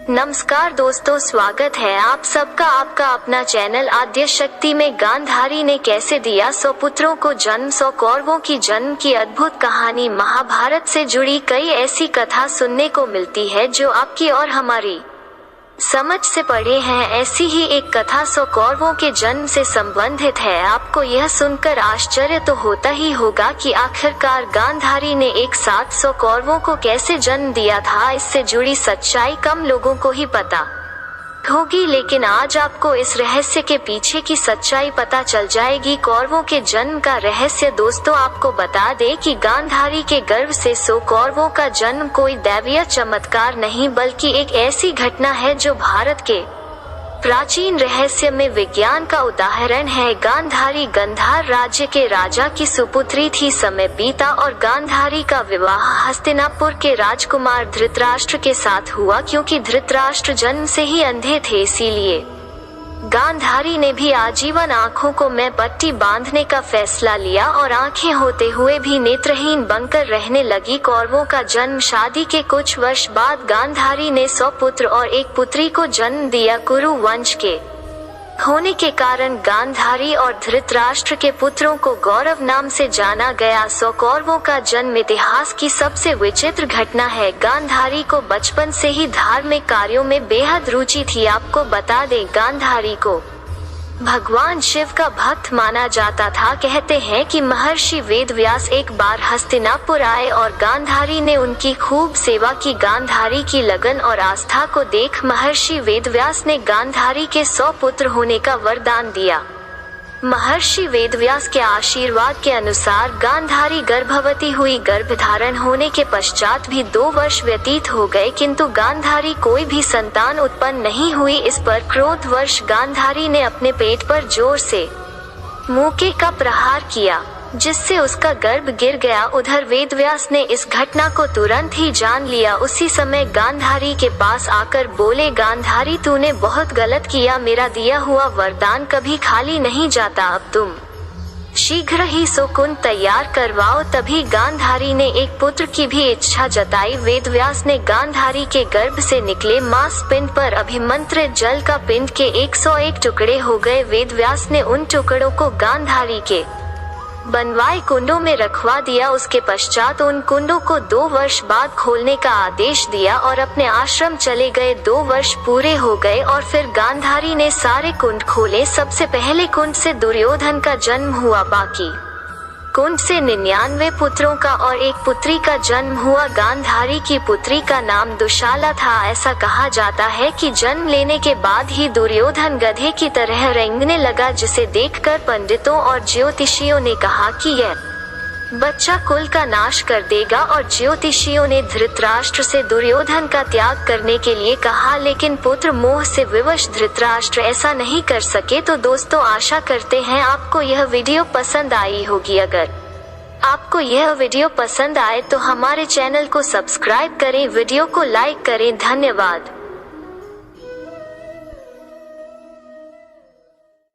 नमस्कार दोस्तों, स्वागत है आप सबका आपका अपना चैनल आद्य शक्ति में। गांधारी ने कैसे दिया 100 पुत्रों को जन्म, 100 कौरवों की जन्म की अद्भुत कहानी। महाभारत से जुड़ी कई ऐसी कथा सुनने को मिलती है जो आपकी और हमारी समझ से परे हैं। ऐसी ही एक कथा 100 कौरवों के जन्म से संबंधित है। आपको यह सुनकर आश्चर्य तो होता ही होगा कि आखिरकार गांधारी ने एक साथ 100 कौरवों को कैसे जन्म दिया था। इससे जुड़ी सच्चाई कम लोगों को ही पता होगी, लेकिन आज आपको इस रहस्य के पीछे की सच्चाई पता चल जाएगी। कौरवों के जन्म का रहस्य। दोस्तों, आपको बता दें कि गांधारी के गर्भ से 100 कौरवों का जन्म कोई दैवीय चमत्कार नहीं, बल्कि एक ऐसी घटना है जो भारत के प्राचीन रहस्य में विज्ञान का उदाहरण है। गांधारी गंधार राज्य के राजा की सुपुत्री थी। समय बीता और गांधारी का विवाह हस्तिनापुर के राजकुमार धृतराष्ट्र के साथ हुआ। क्योंकि धृतराष्ट्र जन्म से ही अंधे थे, इसीलिए गांधारी ने भी आजीवन आंखों को में पट्टी बांधने का फैसला लिया और आंखें होते हुए भी नेत्रहीन बनकर रहने लगी। कौरवों का जन्म। शादी के कुछ वर्ष बाद गांधारी ने 100 पुत्र और एक पुत्री को जन्म दिया। कुरु वंश के होने के कारण गांधारी और धृतराष्ट्र के पुत्रों को गौरव नाम से जाना गया। 100 कौरवों का जन्म इतिहास की सबसे विचित्र घटना है। गांधारी को बचपन से ही धार्मिक कार्यों में बेहद रुचि थी। आपको बता दें, गांधारी को भगवान शिव का भक्त माना जाता था। कहते हैं कि महर्षि वेदव्यास एक बार हस्तिनापुर आए और गांधारी ने उनकी खूब सेवा की। गांधारी की लगन और आस्था को देख महर्षि वेदव्यास ने गांधारी के 100 पुत्र होने का वरदान दिया। महर्षि वेदव्यास के आशीर्वाद के अनुसार गांधारी गर्भवती हुई। गर्भधारण होने के पश्चात भी 2 वर्ष व्यतीत हो गए, किंतु गांधारी कोई भी संतान उत्पन्न नहीं हुई। इस पर क्रोधवश गांधारी ने अपने पेट पर जोर से मुक्के का प्रहार किया, जिससे उसका गर्भ गिर गया। उधर वेदव्यास ने इस घटना को तुरंत ही जान लिया। उसी समय गांधारी के पास आकर बोले, गांधारी, तूने बहुत गलत किया। मेरा दिया हुआ वरदान कभी खाली नहीं जाता। अब तुम शीघ्र ही 100 कुंड तैयार करवाओ। तभी गांधारी ने एक पुत्र की भी इच्छा जताई। वेदव्यास ने गांधारी के गर्भ से निकले मांस पिंड पर अभिमंत्रित जल का पिंड के 101 टुकड़े हो गए। वेदव्यास ने उन टुकड़ों को गांधारी के बनवाए कुंडों में रखवा दिया। उसके पश्चात उन कुंडों को 2 वर्ष बाद खोलने का आदेश दिया और अपने आश्रम चले गए। 2 वर्ष पूरे हो गए और फिर गांधारी ने सारे कुंड खोले। सबसे पहले कुंड से दुर्योधन का जन्म हुआ। बाकी कुंड से 99 पुत्रों का और एक पुत्री का जन्म हुआ। गांधारी की पुत्री का नाम दुशाला था। ऐसा कहा जाता है कि जन्म लेने के बाद ही दुर्योधन गधे की तरह रेंगने लगा, जिसे देखकर पंडितों और ज्योतिषियों ने कहा कि यह बच्चा कुल का नाश कर देगा। और ज्योतिषियों ने धृतराष्ट्र से दुर्योधन का त्याग करने के लिए कहा, लेकिन पुत्र मोह से विवश धृतराष्ट्र ऐसा नहीं कर सके। तो दोस्तों, आशा करते हैं आपको यह वीडियो पसंद आई होगी। अगर आपको यह वीडियो पसंद आए तो हमारे चैनल को सब्सक्राइब करें, वीडियो को लाइक करें। धन्यवाद।